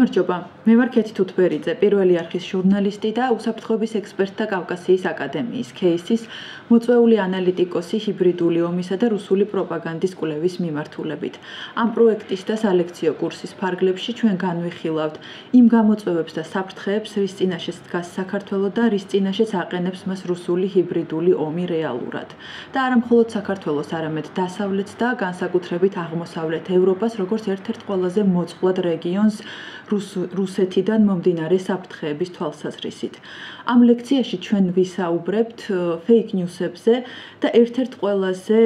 გამარჯობა, მე ვარ ქეთი თუთბერიძე, პირველი არხის ჟურნალისტი და უსაფრთხოების ექსპერტთა კავკასიის აკადემიის кейსის მოწვეული ანალიტიკოსი ჰიბრიდული ომისა და რუსული პროპაგანდის კვლევის მიმართულებით. Ამ პროექტის და სალექციო კურსის ფარგლებში ჩვენ განვიხილავთ იმ გამოწვევებს და საფრთხეებს, რის წინაშეც დგას საქართველო და რის წინაშეც აყენებს მას რუსული ჰიბრიდული ომი რეალურად. და არა მხოლოდ საქართველოს, არამედ დასავლეთს და განსაკუთრებით აღმოსავლეთ ევროპას, როგორც ერთ-ერთ ყველაზე მოწყვლად რეგიონს რუსეთიდან მომდინარე საფრთხეების თვალსაზრისით. Ამ ლექციაში ჩვენ ვისაუბრებთ fake news-ებზე და ერთ-ერთ ყველაზე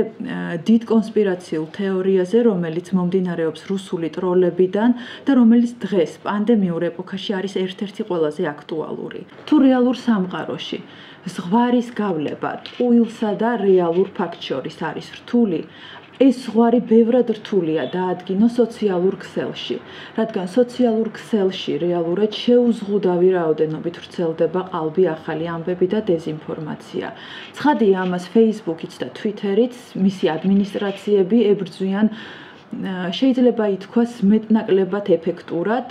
დიდ კონსპირაციულ თეორიაზე, რომელიც მომდინარეობს რუსული ტროლებიდან და რომელიც დღეს პანდემიურ ეპოქაში არის ერთ-ერთი ყველაზე აქტუალური. თუ რეალურ სამყაროში ზღვარის გავლება ტყუილსა და რეალურ ფაქტს შორის არის რთული, ეს ზღვარი ბევრად რთულია დაადგინო სოციალურ ქსელში, რადგან სოციალურ ქსელში რეალურად შეუზღუდავი რაოდენობით ვრცელდება ყალბი ახალი ამბები და დეზინფორმაცია. ცხადია, ამას Facebook-იც და Twitter-იც, მისი ადმინისტრაციები ებრძვიან შეიძლება ითქვას მეტნაკლებად ეფექტურად,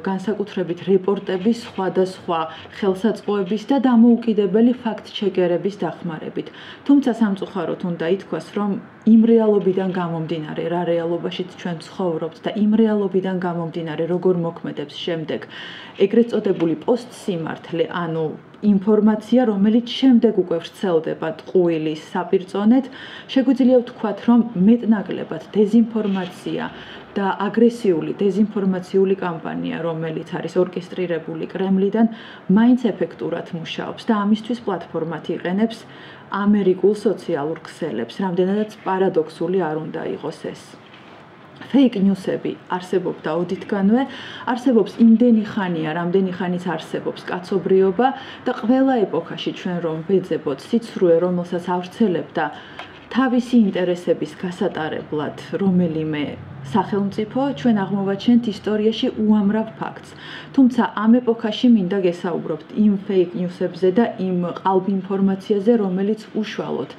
განსაკუთრებით რეპორტების სხვადასხვა ხელსაწყოების და დამოუკიდებელი ფაქტ-ჩეკერების დახმარებით. თუმცა სამწუხაროდ უნდა ითქვას, რომ იმ რეალობიდან გამომდინარე, რა რეალობაშიც ჩვენ ცხოვრობთ და იმ რეალობიდან გამომდინარე, როგორ მოქმედებს შემდეგ ეგრეთ წოდებული პოსტსიმართლე, ანუ ინფორმაცია, რომელიც შემდეგ უკვე ვრცელდება ტყუილის საპირწონედ, შეგვიძლია ვთქვათ, რომ მეტნაკლებად დეზინფორმაცია და აგრესიული დეზინფორმაციული კამპანია, რომელიც არის ორკესტრირებული კრემლიდან, მაინც ეფექტურად მუშაობს და ამისთვის პლატფორმად იყენებს ამერიკულ სოციალურ ქსელებს, რამდენადაც პარადოქსული არ უნდა იყოს ეს. Fake news-ები არსებობდა ოდითგანვე, არსებობს იმდენი ხანია, რამდენი ხანიც არსებობს კაცობრიობა და ყველა ეპოქაში ჩვენ რომ ვეძებოთ სიცრუე, რომელსაც ავრცელებდა თავისი ინტერესების გასატარებლად რომელიმე სახელმწიფო, ჩვენ აღმოვაჩენთ ისტორიაში უამრავ ფაქტს. თუმცა ამ ეპოქაში მინდა გესაუბროთ იმ fake news-ებზე და იმ ყალბ ინფორმაციაზე, რომელიც უშუალოდ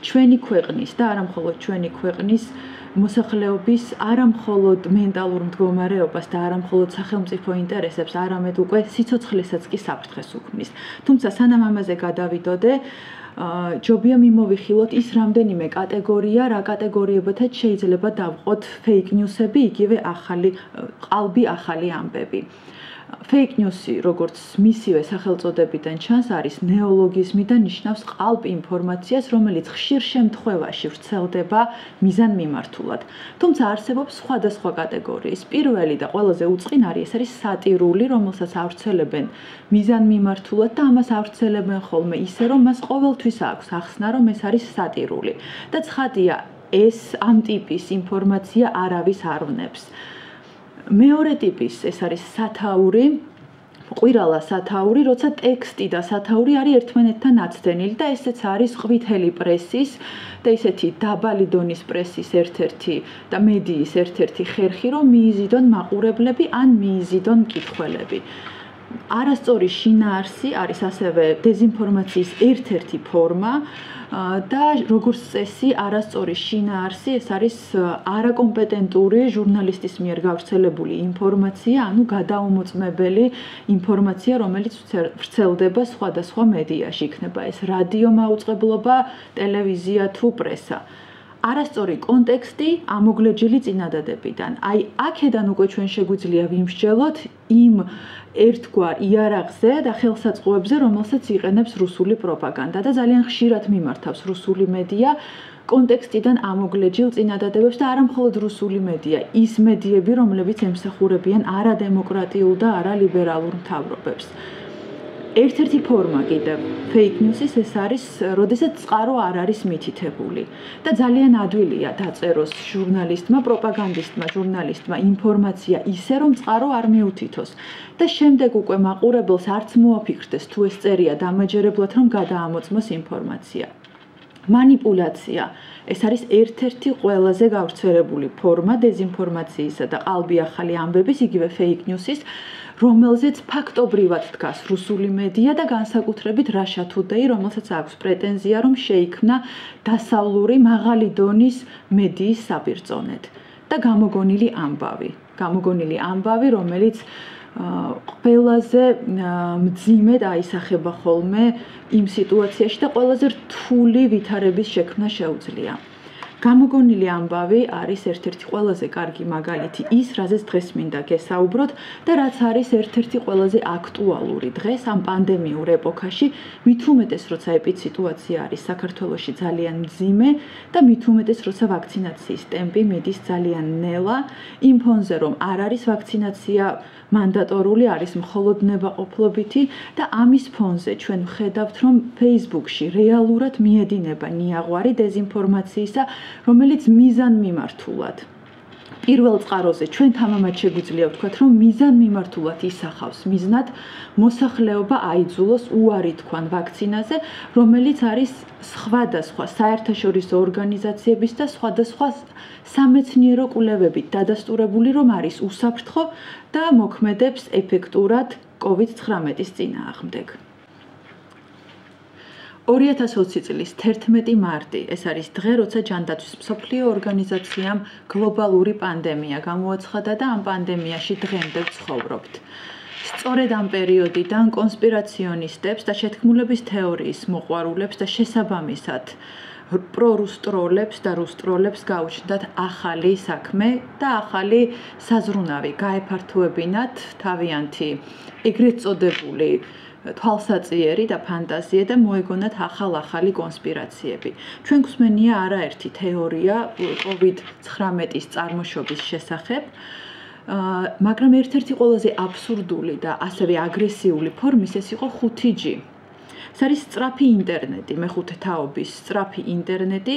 ჩვენი ქვეყნის და არა მხოლოდ ჩვენი ქვეყნის მოსახლეობის არა მხოლოდ მენტალურ მდგომარეობას და არა მხოლოდ სახელმწიფო ინტერესებს, არამედ უკვე სიცოცხლესაც კი საფრთხეს უქმნის. თუმცა სანამ ამაზე გადავიდოდე, ჯობია მიმოვიხილოთ ის რამდენიმე კატეგორია, რა კატეგორიებათაც შეიძლება დავყოთ fake news-ები, იგივე ყალბი ახალი ამბები. Fake news-ი, როგორც მისივე სახელწოდებიდან ჩანს, არის ნეოლოგიზმი და ნიშნავს ყალბ ინფორმაციას, რომელიც ხშირ შემთხვევაში ვრცელდება მიზანმიმართულად. თუმცა არსებობს სხვადასხვა კატეგორიის. პირველი და ყველაზე უწყინარი ეს არის სატირული, რომელსაც ავრცელებენ მიზანმიმართულად და ამას ავრცელებენ ხოლმე ისე, რომ მას ყოველთვის აქვს ახსნა, რომ ეს არის სატირული. და ცხადია, ეს ამ ტიპის ინფორმაცია არავის არ ვნებს. მეორე ტიპის ეს არის სათაური, ყვირალა სათაური, როცა ტექსტი და სათაური არის ერთმანეთთან აცდენილი და ესეც არის ყვითელი პრესის და ისეთი დაბალი დონის პრესის ერთ-ერთი და მედიის ერთ-ერთი ხერხი, რომ მიიზიდონ მაყურებლები ან მიიზიდონ მკითხველები. არასწორი შინაარსი არის ასევე დეზინფორმაციის ერთ-ერთი ფორმა და როგორც წესი არასწორი შინაარსი ეს არის არაკომპეტენტური ჟურნალისტის მიერ გავრცელებული ინფორმაცია, ანუ გადაუმოწმებელი ინფორმაცია, რომელიც ვრცელდება სხვადასხვა მედიაში, იქნება ეს რადიო მაუწყებლობა, ტელევიზია თუ პრესა. არასწორი კონტექსტი ამოგლეჯილი წინადადებიდან. აი, აქედან უკვე ჩვენ შეგვიძლია ვიმსჯელოთ იმ ერთგვარ იარაღზე და ხელსაწყოებზე, რომელსაც იყენებს რუსული პროპაგანდა და ძალიან ხშირად მიმართავს რუსული მედია კონტექსტიდან ამოგლეჯილ წინადადებებს და არა მხოლოდ რუსული მედია, ის მედიები, რომლებიც ემსახურებიან არადემოკრატიულ და არალიბერალურ მთავრობებს. ერთ-ერთი ფორმა კიდევ fake news-ის ეს არის, როდესაც წყარო არ არის მითითებული და ძალიან ადვილია დაწეროს ჟურნალისტმა, პროპაგანდისტმა, ჟურნალისტმა ინფორმაცია ისე, რომ წყარო არ მიუთითოს და შემდეგ უკვე მაყურებელს არც მოაფიქრდეს თუ ეს წერია დამაჯერებლად, რომ გადაამოწმოს ინფორმაცია. მანიპულაცია ეს არის ერთ-ერთი ყველაზე გავრცელებული ფორმა დეზინფორმაციისა და ყალბი ახალი ამბების, იგივე fake news-ის, რომელზეც ფაქტობრივად დგას რუსული მედია და განსაკუთრებით Russia Today, რომელსაც აქვს პრეტენზია, რომ შეიქმნა დასავლური მაღალი დონის მედიის საპირწონედ და გამოგონილი ამბავი, რომელიც ყველაზე მძიმედ აისახება ხოლმე იმ სიტუაციაში და ყველაზე რთული ვითარების შექმნა შეუძლია. გამოგონილი ამბავი არის ერთ-ერთი ყველაზე კარგი მაგალითი ის, რაზეც დღეს მინდა გესაუბროთ და რაც არის ერთ-ერთი ყველაზე აქტუალური დღეს ამ პანდემიურ ეპოქაში, მით უმეტეს, როცა ეპიდსიტუაცია არის საქართველოში ძალიან მძიმე და მით უმეტეს, როცა ვაქცინაციის ტემპი მიდის ძალიან ნელა, იმ ფონზე, რომ არ არის ვაქცინაცია მანდატორული, არის მხოლოდ ნებაყოფლობითი და ამის ფონზე ჩვენ ვხედავთ, რომ Facebook-ში რეალურად მიედინება ნიაღვარი დეზინფორმაციისა, რომელიც მიზანმიმართულად პირველ წყაროზე ჩვენ თამამად შეგვიძლია ვთქვათ, რომ მიზანმიმართულად ისახავს მიზნად მოსახლეობა აიძულოს უარი თქვან ვაქცინაზე, რომელიც არის სხვადასხვა საერთაშორისო ორგანიზაციების და სხვადასხვა სამეცნიერო კვლევებით დადასტურებული, რომ არის უსაფრთხო და მოქმედებს ეფექტურად COVID-19-ის წინააღმდეგ. 2020 წლის 11 მარტი, ეს არის დღე, როცა ჯანდაცვის მსოფლიო ორგანიზაციამ გლობალური პანდემია გამოაცხადა და ამ პანდემიაში დღემდე ვცხოვრობთ. სწორედ ამ პერიოდიდან კონსპირაციონისტებს და შეთქმულების თეორიის მოყვარულებს და შესაბამისად პრორუსტროლებს და რუსტროლებს გაუჩნდათ ახალი საქმე და ახალი საზრუნავი გაეფართოებინათ თავიანთი ეგრეთ წოდებული თვალსაწიერი და ფანტაზია და მოეგონათ ახალ-ახალი კონსპირაციები. ჩვენ გვსმენია არაერთი თეორია COVID-19-ის წარმოშობის შესახებ, მაგრამ ერთ-ერთი ყველაზე აბსურდული და ასევე აგრესიული ფორმის ეს იყო 5G. ეს არის სწრაფი ინტერნეტი, მეხუთე თაობის სწრაფი ინტერნეტი,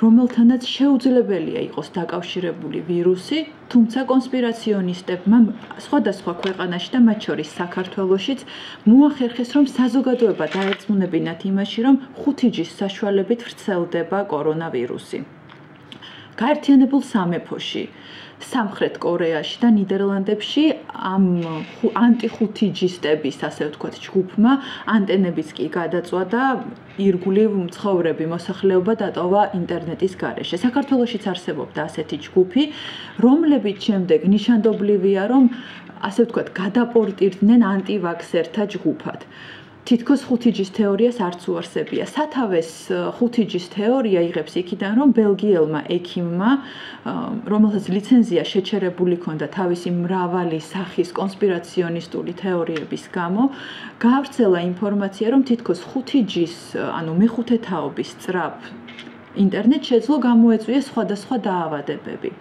რომელთანაც შეუძლებელია იყოს დაკავშირებული ვირუსი, თუმცა კონსპირაციონისტებმა სხვადასხვა ქვეყანაში და მათ შორის საქართველოშიც მოახერხეს, რომ საზოგადოება დაერწმუნებინათ იმაში, რომ 5G-ის საშუალებით ვრცელდება კორონავირუსი. გაერთიანებულ სამეფოში, სამხრეთ კორეაში და ნიდერლანდებში ამ ანტი-5G-ისტების, ასე ვთქვათ, ჯგუფმა ანტენებიც კი გადაწვა და ირგვლივ მცხოვრები მოსახლეობა დატოვა ინტერნეტის გარეშე. საქართველოშიც არსებობდა ასეთი ჯგუფი, რომლებიც შემდეგ ნიშანდობლივია, რომ ასე ვთქვათ, გადაპორტირდნენ ანტივაქსერთა ჯგუფად. თითქოს 5G-ის თეორიას არც უარსებია. სათავეს 5G-ის თეორია იღებს იქიდან, რომ ბელგიელმა ექიმმა, რომელსაც ლიცენზია შეჩერებული ჰქონდა თავისი მრავალი სახის კონსპირაციონისტული თეორიების გამო, გაავრცელა ინფორმაცია, რომ თითქოს 5G-ის, ანუ მეხუთე თაობის სწრაფ ინტერნეტს შეძლო გამოეწვიეს სხვადასხვა დაავადებები.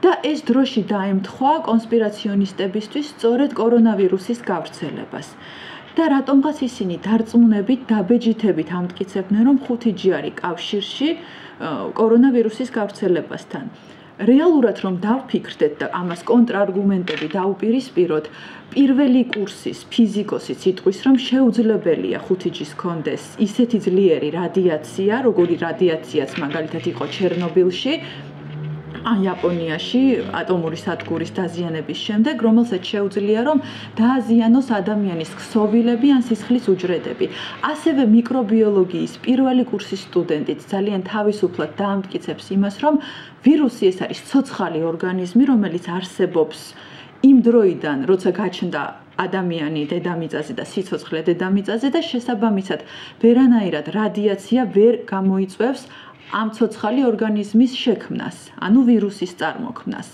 და ეს დროში დაემთხვა კონსპირაციონისტებისთვის სწორედ კორონავირუსის გავრცელებას. და რატომღაც ისინი დარწმუნებით, დაბეჯითებით ამტკიცებდნენ, რომ 5G არის კავშირში კორონავირუსის გავრცელებასთან. რეალურად რომ დავფიქრდეთ და ამას კონტრარგუმენტები დაუპირისპიროთ, პირველი კურსის ფიზიკოსიც იტყვის, რომ შეუძლებელია 5G-ს ჰქონდეს ისეთი ძლიერი რადიაცია, როგორი რადიაციაც მაგალითად იყო ჩერნობილში, ან იაპონიაში ატომური სადგურის დაზიანების შემდეგ, რომელსაც შეუძლია, რომ დააზიანოს ადამიანის ქსოვილები ან სისხლის უჯრედები. ასევე მიკრობიოლოგიის პირველი კურსის სტუდენტიც ძალიან თავისუფლად დაამტკიცებს იმას, რომ ვირუსი ეს არის ცოცხალი ორგანიზმი, რომელიც არსებობს იმ დროიდან, როცა გაჩნდა ადამიანი დედამიწაზე და სიცოცხლე დედამიწაზე და შესაბამისად ვერანაირად რადიაცია ვერ გამოიწვევს ამ ცოცხალი ორგანიზმის შექმნას, ანუ ვირუსის წარმოქმნას.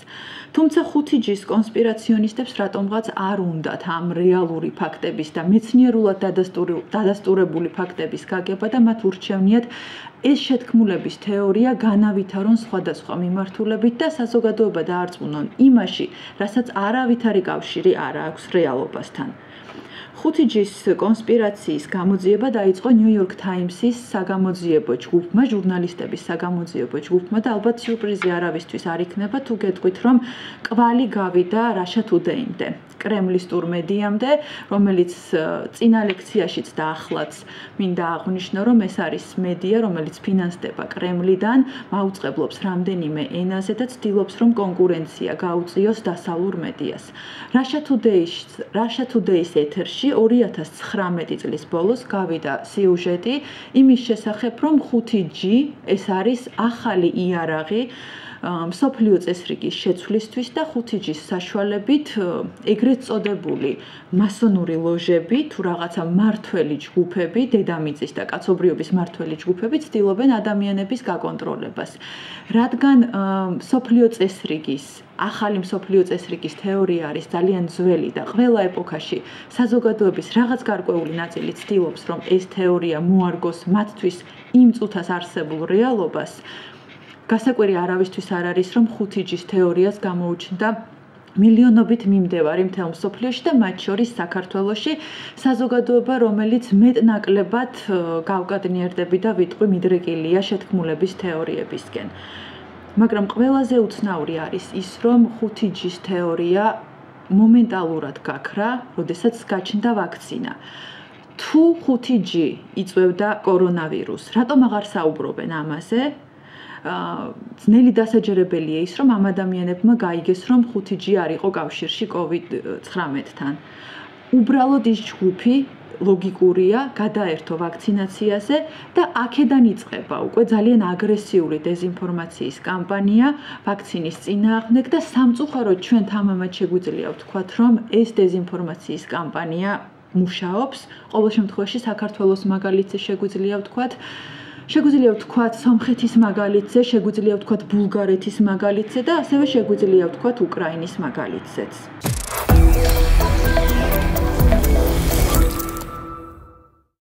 თუმცა 5G-ის კონსპირაციონისტებს რატომღაც არ უნდათ ამ რეალური ფაქტების და მეცნიერულად დადასტურებული ფაქტების გაგება და მათ ურჩევნიათ ეს შეთქმულების თეორია განავითარონ სხვადასხვა მიმართულებით და საზოგადოება დაარწმუნონ იმაში, რასაც არავითარი კავშირი არ აქვს რეალობასთან. 5G-ის კონსპირაციის გამოძიება დაიწყო New York Times-ის საგამოძიებო ჯგუფმა, ჟურნალისტების საგამოძიებო ჯგუფმა და ალბათ სიურპრიზი არავისთვის არ იქნება თუ გეტყვით, რომ კვალი გავიდა Russia Today-მდე, კრემლისტურ მედიამდე, რომელიც წინა ლექციაშიც და ახლაც მინდა აღვნიშნო, რომ ეს არის მედია, რომელიც ფინანსდება კრემლიდან, მაუწყებლობს რამდენიმე ენაზე და ცდილობს, რომ კონკურენცია გაუწიოს დასავლურ მედიას. Russia Today-ის ეთერში 2019 წლის ბოლოს გავიდა სიუჟეტი იმის შესახებ, რომ 5G ეს არის ახალი იარაღი მსოფლიო წესრიგის შეცვლისთვის და 5G-ის საშუალებით ეგრეთ ეგრეთ წოდებული მასონური ლოჟები თუ რაღაცა მართველი ჯგუფები, დედამიწის და კაცობრიობის მართველი ჯგუფები ცდილობენ ადამიანების გაკონტროლებას. რადგან მსოფლიო წესრიგის ახალი მსოფლიო წესრიგის თეორია არის ძალიან ძველი და ყველა ეპოქაში საზოგადოების რაღაც გარკვეული ნაწილი ცდილობს, რომ ეს თეორია მოარგოს მათთვის იმ წუთას არსებულ რეალობას, გასაკვირი არავისთვის არ არის, რომ 5G-ის თეორიას გამოუჩნდა მილიონობით მიმდევარი მთელ მსოფლიოში და მათ შორის საქართველოში საზოგადოება, რომელიც მეტნაკლებად გავკადნიერდები და ვიტყვი მიდრეკილია შეთქმულების თეორიებისკენ. მაგრამ ყველაზე უცნაური არის ის, რომ 5G-ის თეორია მომენტალურად გაქრა, როდესაც გაჩნდა ვაქცინა. თუ 5G იწვევდა კორონავირუსს, რატომ აღარ საუბრობენ ამაზე? ძნელი დასაჯერებელია ის, რომ ამ ადამიანებმა გაიგეს, რომ 5G არ იყო კავშირში COVID-19-თან. უბრალოდ ის ჯგუფი ლოგიკურია, გადაერთო ვაქცინაციაზე და აქედან იწყება უკვე ძალიან აგრესიული დეზინფორმაციის კამპანია ვაქცინის წინააღმდეგ და სამწუხაროდ ჩვენ თამამად შეგვიძლია ვთქვათ, რომ ეს დეზინფორმაციის კამპანია მუშაობს. ყოველ შემთხვევაში საქართველოს მაგალითზე შეგვიძლია ვთქვათ, სომხეთის მაგალითზე, შეგვიძლია ვთქვათ ბულგარეთის მაგალითზე და ასევე შეგვიძლია ვთქვათ უკრაინის მაგალითზეც.